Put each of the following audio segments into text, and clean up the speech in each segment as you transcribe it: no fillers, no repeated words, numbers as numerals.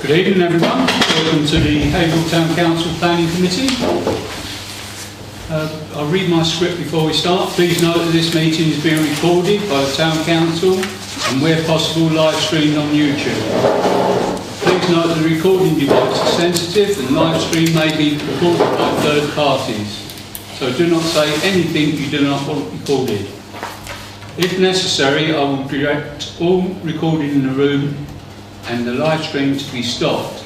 Good evening everyone, welcome to the Haverhill Town Council Planning Committee. I'll read my script before we start. Please note that this meeting is being recorded by the Town Council and where possible live streamed on YouTube. Please note that the recording device is sensitive and live stream may be recorded by third parties. So do not say anything you do not want recorded. If necessary, I will direct all recording in the room and the live stream to be stopped,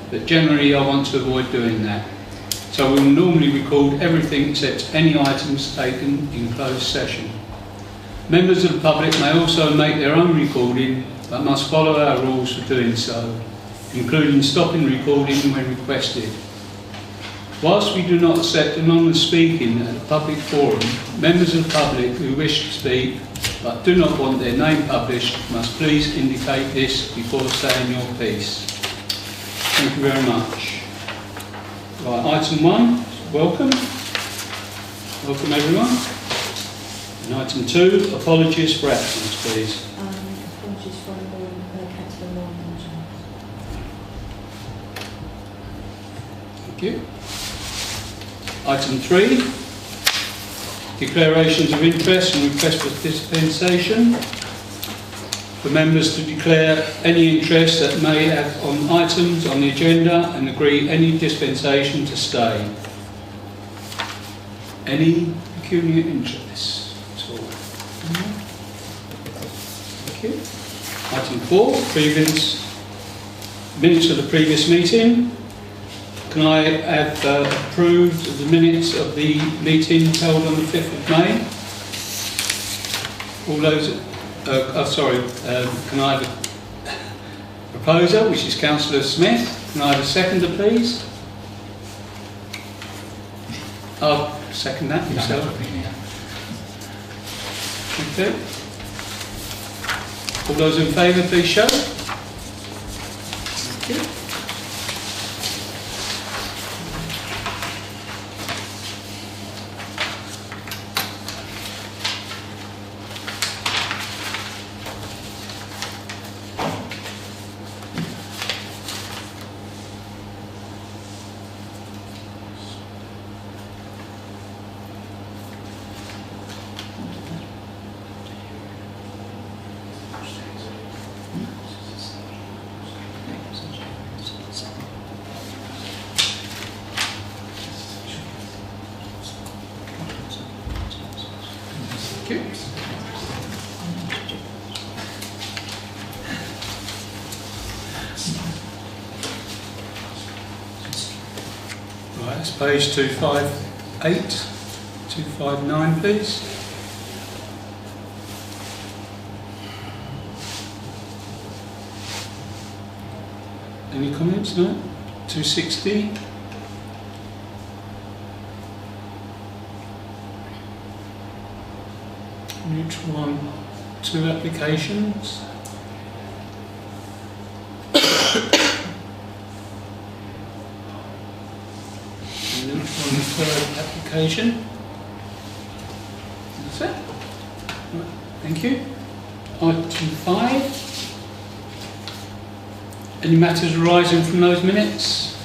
but generally I want to avoid doing that. So we will normally record everything except any items taken in closed session. Members of the public may also make their own recording, but must follow our rules for doing so, including stopping recording when requested. Whilst we do not accept anonymous speaking at a public forum, members of the public who wish to speak but do not want their name published must please indicate this before saying your piece. Thank you very much. Right, item 1, welcome. Welcome everyone. And item 2, apologies for absence, please. Apologies from Councillor Norman. Thank you. Item 3, declarations of interest and request for dispensation. For members to declare any interest that may have on items on the agenda and agree any dispensation to stay. Any peculiar interest at all? Thank you. Item 4, minutes of the previous meeting. Can I have approved the minutes of the meeting held on the 5th of May? All those, can I have a proposer, which is Councillor Smith? Can I have a seconder, please? I'll second that yourself. Okay. All those in favour, please show. Thank you. Right, that's page 258, 259 please. Any comments? No? 260. Neutral on 2 applications. On the 3rd application. That's it. Right, thank you. Item 5. Any matters arising from those minutes?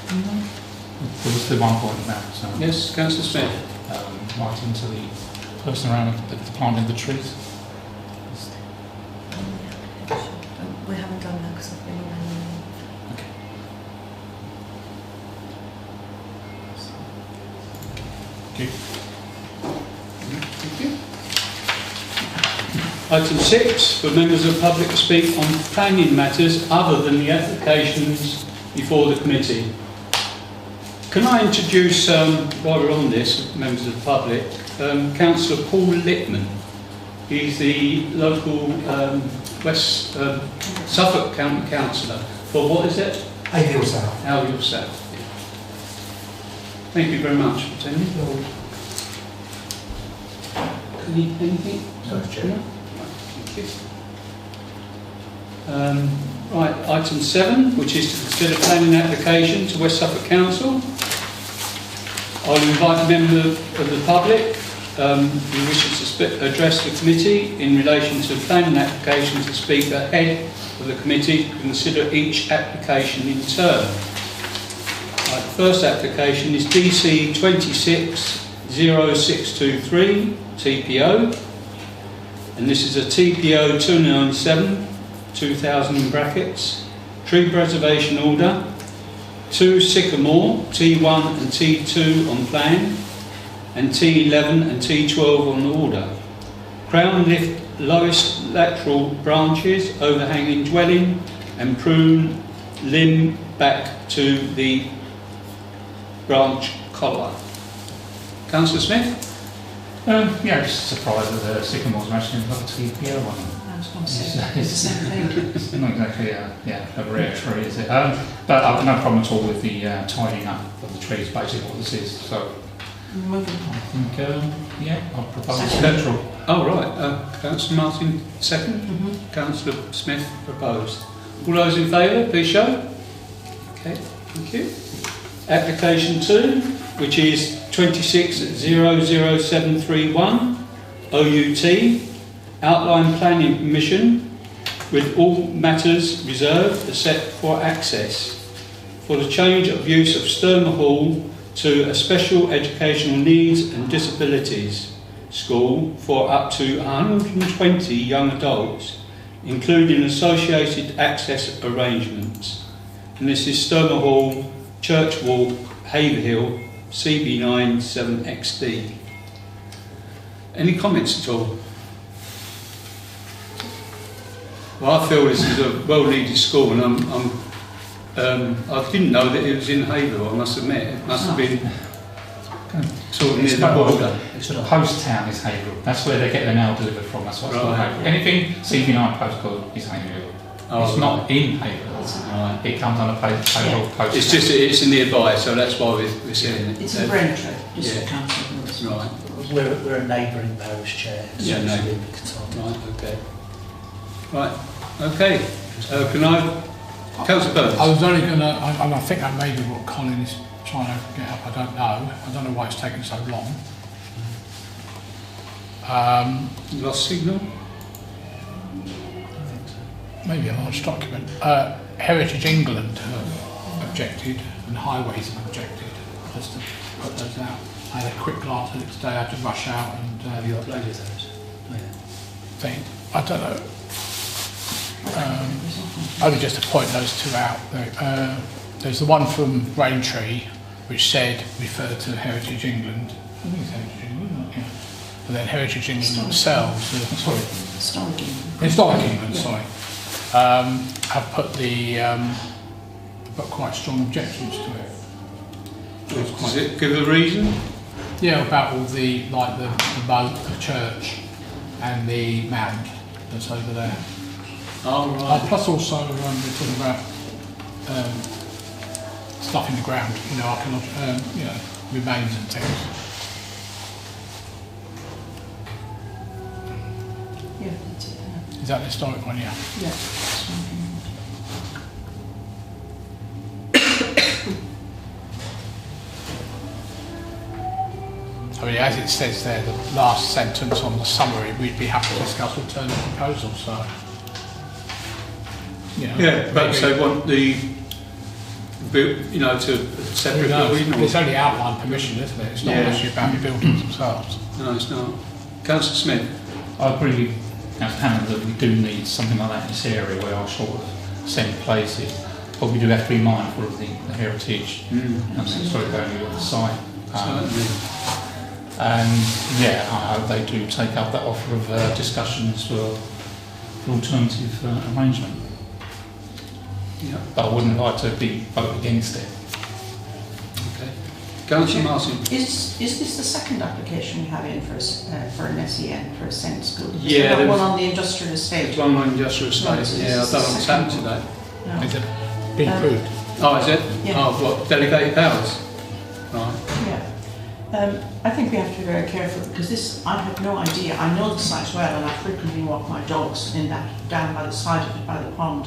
There was the one point now. So, yes, Councillor Smith. Right into the person around the planting the trees. We haven't done that because I've been on. Okay. Thank you. Item 6, for members of the public to speak on planning matters other than the applications before the committee. Can I introduce, while we're on this, members of the public, Councillor Paul Littman. He's the local West Suffolk County Councillor for, what is it? Haverhill South. Haverhill South. Yeah. Thank you very much for attending. Anything? No, Chair. Thank you. Right, item 7, which is to consider planning application to West Suffolk Council. I'll invite a member of the public who wishes to address the committee in relation to planning application to speak ahead for the committee to consider each application in turn. Right, the first application is DC 260623 TPO, and this is a TPO 297 2000 in brackets, tree preservation order, 2 sycamore T1 and T2 on plan, and T11 and T12 on order. Crown lift lowest lateral branches, overhanging dwelling, and prune limb back to the branch collar. Councillor Smith? Yeah, just surprised that the sycamore's actually got a TPO on them. I was going to say the same thing. It's not exactly a rare tree, is it? But I've no problem at all with the tidying up of the trees, basically what this is. So Moving. I think, I'll propose Second. central. Oh, right. Councillor Martin, second. Councillor Smith proposed. All those in favour, please show. Okay, thank you. Application 2, which is 26-00731, OUT, outline planning permission with all matters reserved except for access for the change of use of Sturmer Hall to a special educational needs and disabilities school for up to 120 young adults, including associated access arrangements. And this is Sturmer Hall, Church Walk, Haverhill, CB9 7XD. Any comments at all? Well, I feel this is a well-needed school, and I didn't know that it was in Haverhill, I must admit. It must have been sort of near the border. It's the post town is Haverhill. That's where they get their mail delivered from. That's what's called Haverhill. Anything CB9 postcode is Haverhill. Oh, it's not in Haverhill. Right. It comes on a Haverhill post. It's just it's nearby, so that's why we're saying it. It's a Braintree, just Yeah. a council. Right. We're a neighbouring parish chair. Yeah, so neighbour. we can talk. Right. Okay. Right. Okay. Can I, Councillor Burns? I was only going to, and I think that may be what Colin is trying to get up, I don't know. I don't know why it's taken so long. Lost signal? Maybe a large document. Heritage England have objected, and Highways have objected, just to put those out. I had a quick glance at it today, I had to rush out and Have you uploaded those? Oh, yeah. think, I don't know. Only just to point those two out. There's the one from Braintree, which said refer to Heritage England. I think it's Heritage England, isn't it? Yeah. And then Heritage England themselves, Historic England, sorry, have put quite strong objections to it. Does it give a reason? Yeah, about all the moat, the church, and the mound that's over there. Oh, right. Plus also we're talking about stuff in the ground, remains and things. Yeah, that's it. Is that the historic one? Yeah. Yeah. I mean, as it says there, the last sentence on the summary, we'd be happy to discuss alternative proposals. So, Yeah, perhaps they want the, to separate building. it's only outline permission, isn't it? It's not an issue about the buildings themselves. No, it's not. Councillor Smith? I agree with Hannah that we do need something like that in this area where our sort of centre places, but we do have to be mindful of the heritage and the historic value of the site. Certainly. And yeah, I hope they do take up that offer of discussions for alternative arrangement. Yeah. But I wouldn't like to vote against it. Okay. Councillor Martin? Is this the second application you have in for an SEN, for a SEN school? Is Yeah, there there one was- on the industrial estate? There's one on industrial estate. Right, so Yeah, I this is don't the know what's second happened today. No. Is it been approved? Oh, is it? Yeah. Oh, what, delegated powers? Right. Yeah. I think we have to be very careful because this, I have no idea. I know the site well and I frequently walk my dogs in that, down by the side of it, by the pond.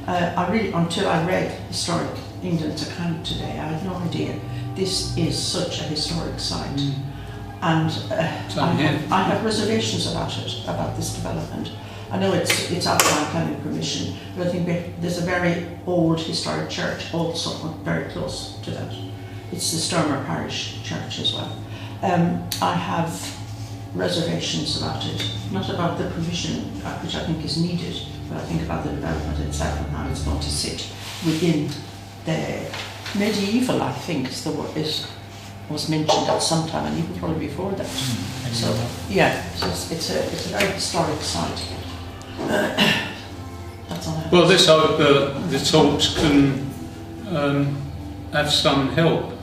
Until I read Historic England's account today, I had no idea this is such a historic site. And I have reservations about it, about this development. I know it's outside planning permission, but I think there's a very old historic church also very close to that. It's the Sturmer Parish Church as well. I have reservations about it, not about the provision, which I think is needed, but I think about the development itself and how it's going to sit within the medieval, I think, is the word was mentioned at some time, and even probably before that. So yeah, so it's a very historic site. That's all I have. Well, let's hope the talks can have some help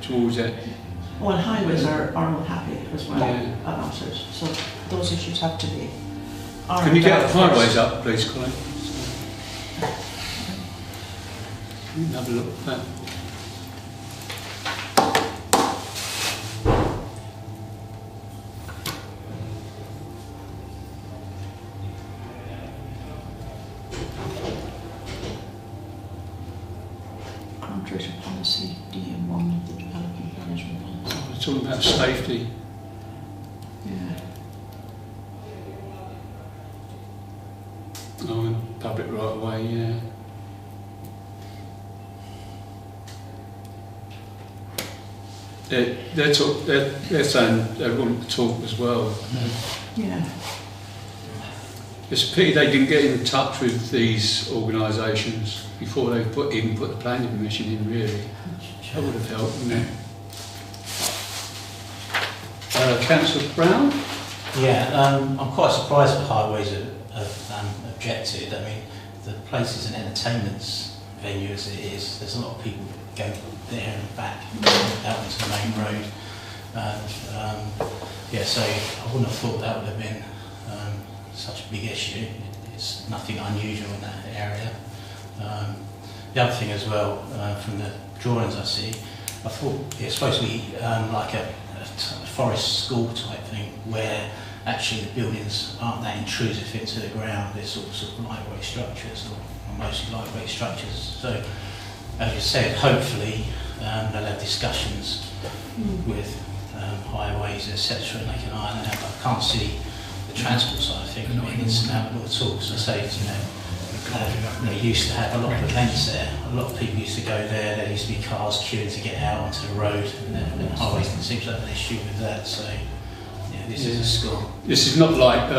towards it. Well, highways are unhappy as well Yeah. about it, so those issues have to be. Can you get highways up, please, Colin? You can have a look at that. Contrary to policy DM1 of the development management policy. We're talking about safety. Yeah. Oh, and public right of way, yeah. They're saying they want to talk as well. Yeah. It's a pity they didn't get in touch with these organisations before they even put the planning permission in, really. That would have helped, wouldn't it? Councillor Brown? Yeah, I'm quite surprised that highways have objected. I mean, the place is an entertainment venue as it is. There's a lot of people go there and back out into the main road. Yeah, so I wouldn't have thought that would have been such a big issue. It's nothing unusual in that area. The other thing as well, from the drawings I see, I thought it's supposed to be like a forest school type thing, where actually the buildings aren't that intrusive into the ground. They're sort of lightweight structures, or mostly lightweight structures. So, as you said, hopefully they'll have discussions with highways, etc., and they can iron it out. I can't see the transport side of things being insurmountable at all. So, say, they used to have a lot of events there. A lot of people used to go there. There used to be cars queuing to get out onto the road, and highways didn't seem to have an issue with that. So, yeah, this is a school. This is not like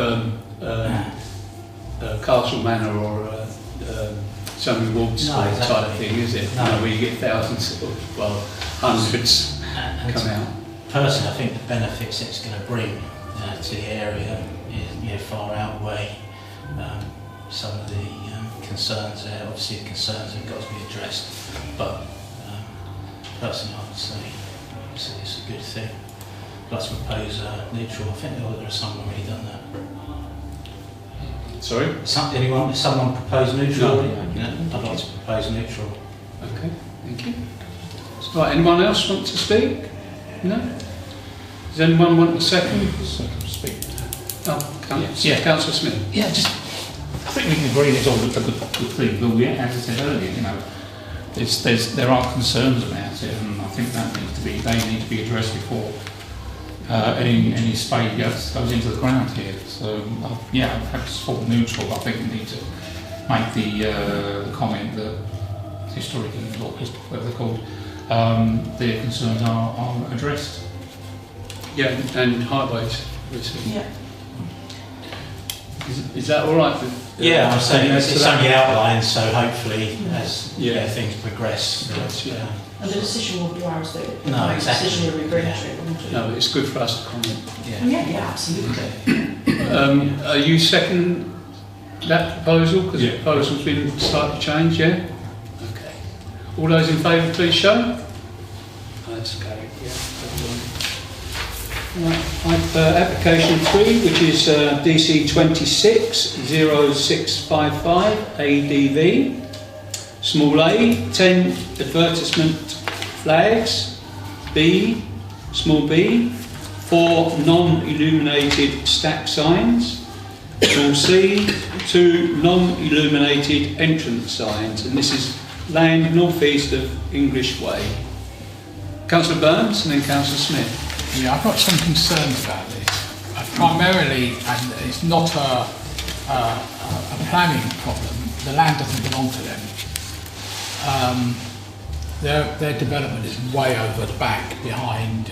Castle Manor or something Ward School type thing, is it? No. Where you get thousands, well, hundreds come out. Personally, I think the benefits it's going to bring to the area is far outweigh some of the concerns there. Obviously, the concerns have got to be addressed, but personally, I would say it's a good thing. Let's propose neutral. I think there are some already done that. Sorry? Someone propose neutral? No. Yeah, I'd like to propose neutral. Okay, thank you. Right, anyone else want to speak? No? Does anyone want a second? Second speak. Oh, Councillor Smith. Yeah, I think we can agree it's all a good thing, but as I said earlier, there are concerns about it, and I think they need to be addressed before any spade goes into the ground here. So yeah, I've had to support neutral. I think we need to make the comment that historically, or whatever they're called, their concerns are addressed. Yeah, and highways. Yeah. Is that all right? Yeah, I'm saying it's only outlined, so hopefully as Yeah. things progress. Yes, yeah. And the decision won't be ours, though. No, exactly. The decision will be voluntary, won't it? No, but it's good for us to comment. Yeah, absolutely. Are you second that proposal? Because Yeah. the proposal's been slightly changed, yeah? Okay. All those in favour, please show. That's carried, yeah. Right, application 3, which is DC 260655 ADV. Small a, 10 advertisement flags. B, small b, 4 non-illuminated stack signs. Small c, 2 non-illuminated entrance signs. And this is land northeast of English Way. Councillor Burns and then Councillor Smith. Yeah, I've got some concerns about this. Primarily, and it's not a a planning problem. The land doesn't belong to them. Their development is way over the back behind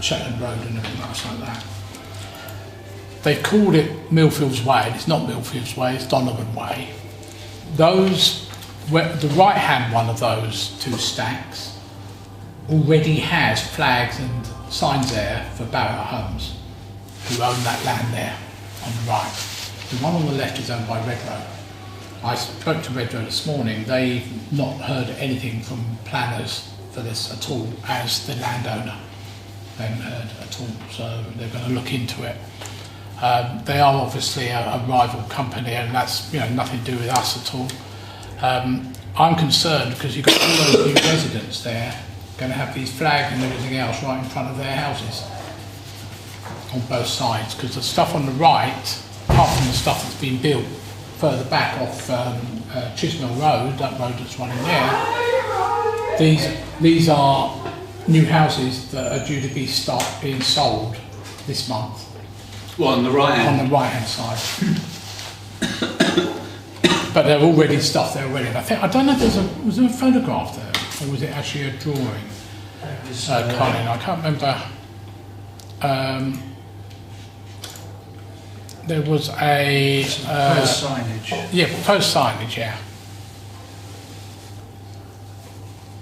Shetland Road and everything else like that. They've called it Millfields Way, and it's not Millfields Way, it's Donovan Way. The right-hand one of those two stacks already has flags and signs there for Barrett Homes, who own that land there on the right. The one on the left is owned by Redrow. I spoke to Redrow this morning. They've not heard anything from planners for this at all as the landowner. They haven't heard at all, so they're going to look into it. They are obviously a rival company, and that's nothing to do with us at all. I'm concerned because you've got all those new residents there going to have these flags and everything else right in front of their houses on both sides, because the stuff on the right, apart from the stuff that's been built further back off Chisnell Road, that road that's running there, these are new houses that are due to be being sold this month. Well, on the right hand? On the right hand side. But they're already stuff there already. And I don't know if was there a photograph there, or was it actually a drawing? Colin, I can't remember. There was a proposed signage. Yeah, proposed signage. Yeah.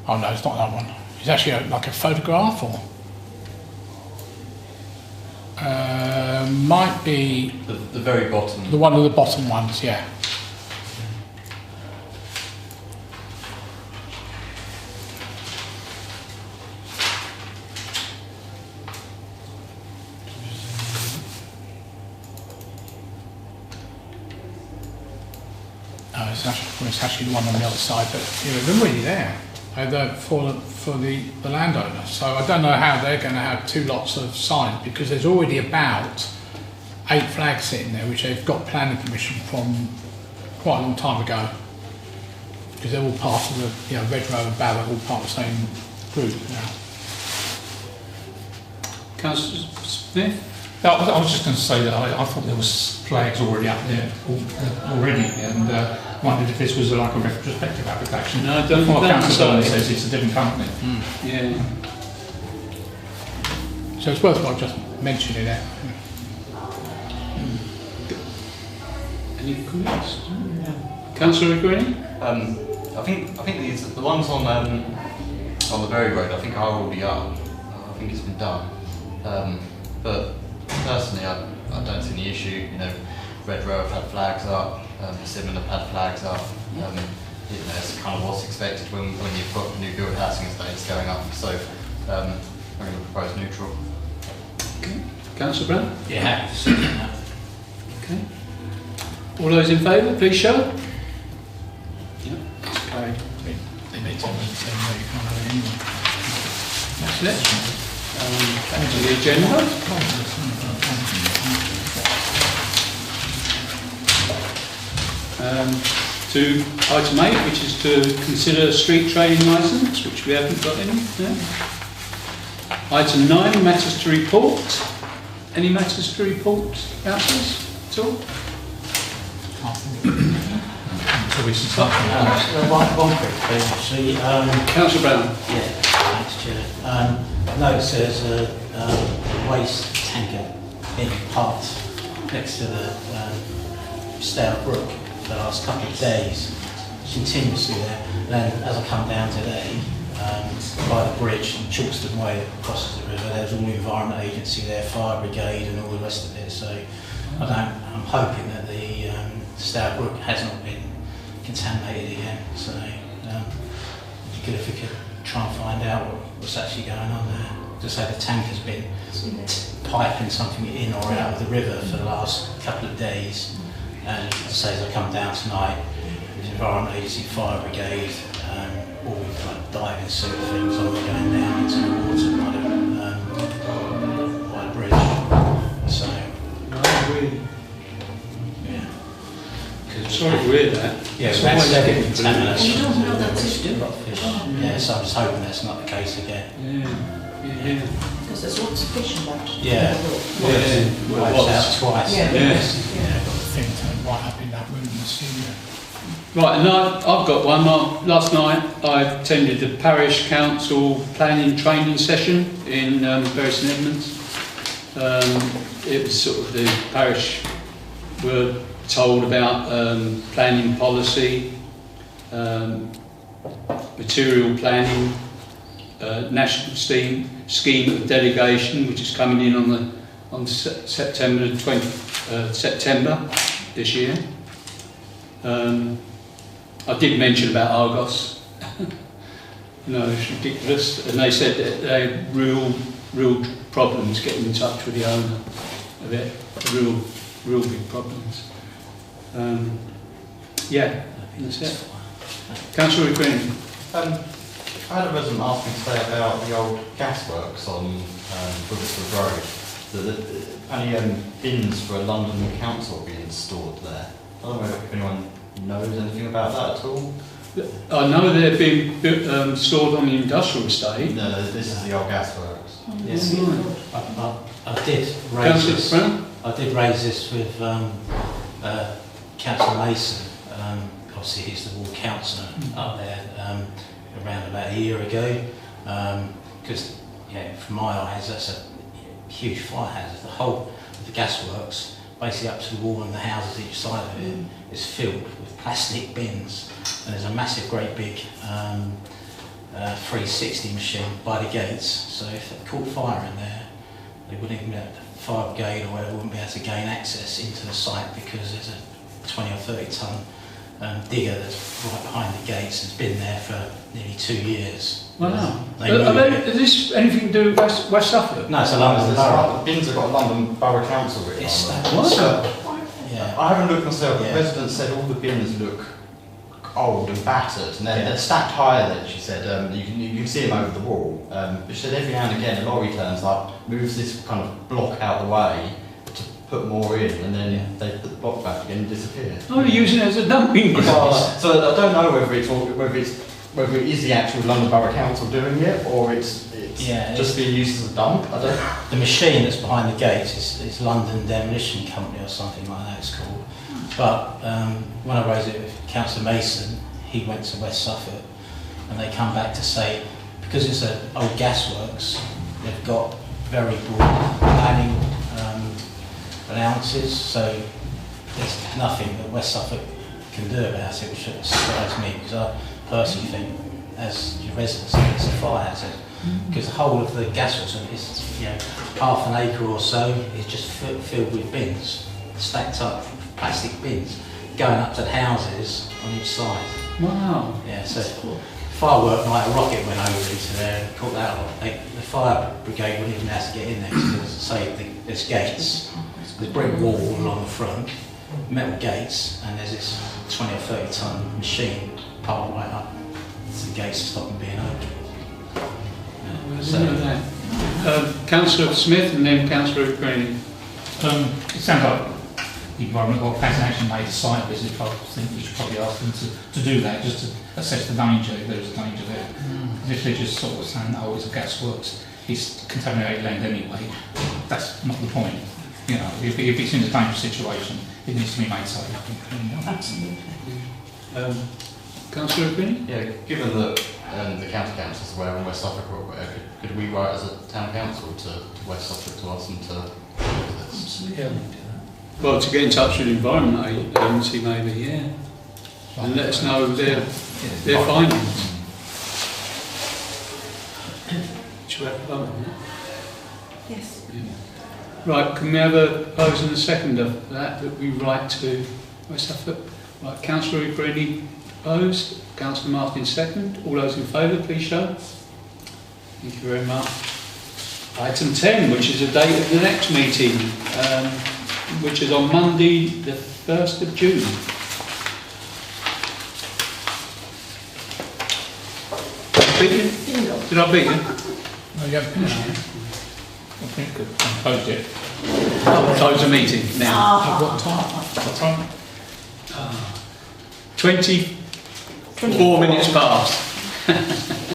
Oh no, it's not that one. It's actually like a photograph, or might be the very bottom. The one of the bottom ones, yeah. It's actually the one on the other side, but they're already there for the landowner. So I don't know how they're going to have two lots of signs, because there's already about 8 flags sitting there, which they've got planning permission from quite a long time ago, because they're all part of the Redrow and Barrett, all part of the same group now. Councillor Smith? I was just going to say that I thought there was flags already up there already, and wondered if this was like a retrospective application. No, I don't think Councillor says it's a different company. Yeah. So it's worthwhile just mentioning it. Any comments? Councillor Green? I think the ones on the Bury Road, I think are already up. I think it's been done. But personally, I don't see any issue. Redrow have had flags up. Persimmon have had flags up. It's kind of what's expected when you've got new build housing estates going up. So I'm going to propose neutral. Okay. Councillor Brown? Yeah. Okay. All those in favour, please show. Yeah. Okay. They may tell me the same way, you can't have it anyway. That's it. Back to the agenda. To item 8, which is to consider street trading licence, which we haven't got any. No. Item 9, matters to report. Any matters to report, councillors, at all? So we should start. One quick thing, actually. Councillor Brown. Yeah, thanks, Chair. Notice there's a waste tanker in part next to the Stale Brook for the last couple of days, continuously there. And then as I come down today, by the bridge on Chalkston Way that crosses the river, there's all the Environment Agency there, Fire Brigade and all the rest of it. So I'm hoping that the Stale Brook has not been contaminated again. So it'd be good if we could try and find out what's actually going on there. Just say the tank has been piping something in or out of the river for the last couple of days. And as I say, as I come down tonight, the Environment Agency, Fire Brigade, all kind of diving suit things on going down into the water by the bridge. So, yeah. Sorry to hear that. Yeah, It's that's always definitely getting contamination. You don't know that's Yeah, so I'm just hoping that's not the case again. Yeah. Yeah. Because there's lots of fish about. Yeah. Wiped out twice. Yeah. Yes. Yeah, I've got the thing turned right up in that room in the studio. Right, and I've got one. Last night I attended the Parish Council Planning Training Session in Bury St Edmunds. It was sort of the parish were told about planning policy, material planning, national scheme of delegation, which is coming in on September September this year. I did mention about Argos. It's ridiculous, and they said that they had real problems getting in touch with the owner of it. Real big problems. Yeah, that's it. Councillor Green. I had a resident ask me today about the old gasworks on Haverhill Road. Apparently bins for a London council being stored there. I don't know if anyone knows anything about that at all. I know they're being stored on the industrial estate. No, this is the old gasworks. Yes. I did raise Councillor this. Brown? I did raise this with Councillor Mason. Obviously, he's the ward councillor up there around about a year ago. Because, from my eyes, that's a huge fire hazard. The whole of the gasworks, basically up to the wall and the houses each side of it, is filled with plastic bins. And there's a massive, great big 360 machine by the gates. So if they caught fire in there, they wouldn't even be able to, fire brigade or whatever wouldn't be able to gain access into the site because there's a 20 or 30 tonne digger that's right behind the gates and it's been there for nearly 2 years. Wow. Is this anything to do with West Suffolk? No, it's a London borough. The bins have got a London Borough Council written It's on that. them. So, yeah. I haven't looked myself, Yeah. the resident said all the bins look old and battered, and they're stacked higher than she said. You can see them over the wall. But she said every now and again a lorry turns up, moves this kind of block out of the way to put more in, and then they put the block back again and disappear. Oh, they're using it as a dumping ground. So I don't know whether it is the actual London Borough Council doing it, or it's just being used as a dump. I don't. The machine that's behind the gates is London Demolition Company or something like that it's called. But when I raised it with Councillor Mason, he went to West Suffolk and they come back to say, because it's an old gasworks, they've got very broad planning allowances, so there's nothing that West Suffolk can do about it, which surprised me, because I personally think, as your residents, it's a fire hazard. Because the whole of the gasworks is, half an acre or so is just filled with bins, stacked up, plastic bins, going up to the houses on each side. Wow. Yeah, so firework night, a rocket went over into there and caught that off. The fire brigade wouldn't even have to get in there because, there's gates, there's a brick wall along the front, metal gates, and there's this 20 or 30 tonne machine piled right up to the gates to stop them being opened. Councillor Smith and then Councillor Green. It sounds like the Environment or Planning Action made a site visit. I think we should probably ask them to do that, just to assess the danger, if there is a danger there. And if they're just sort of saying, oh, it's a gasworks, it's contaminated land anyway, that's not the point. If it's in a dangerous situation, it needs to be made safe. Absolutely. Councillor Green? Yeah, given that the county councils were in West Suffolk, could we write as a town council to West Suffolk to ask them to do this? Absolutely. Well, to get in touch with the Environment Agency maybe, yeah. And let us know their findings. Should we have a vote on that? Yes. Right, can we have a propose and a seconder for that we write to West Suffolk? Right, Councillor Greeny opposed, Councillor Martin second. All those in favour, please show. Thank you very much. Item 10, which is the date of the next meeting, which is on Monday the 1st of June. Beat you? Did I beat you? No, you haven't finished yet. I think I've closed it. I'll close the meeting now. At what time? What time? 24 minutes past.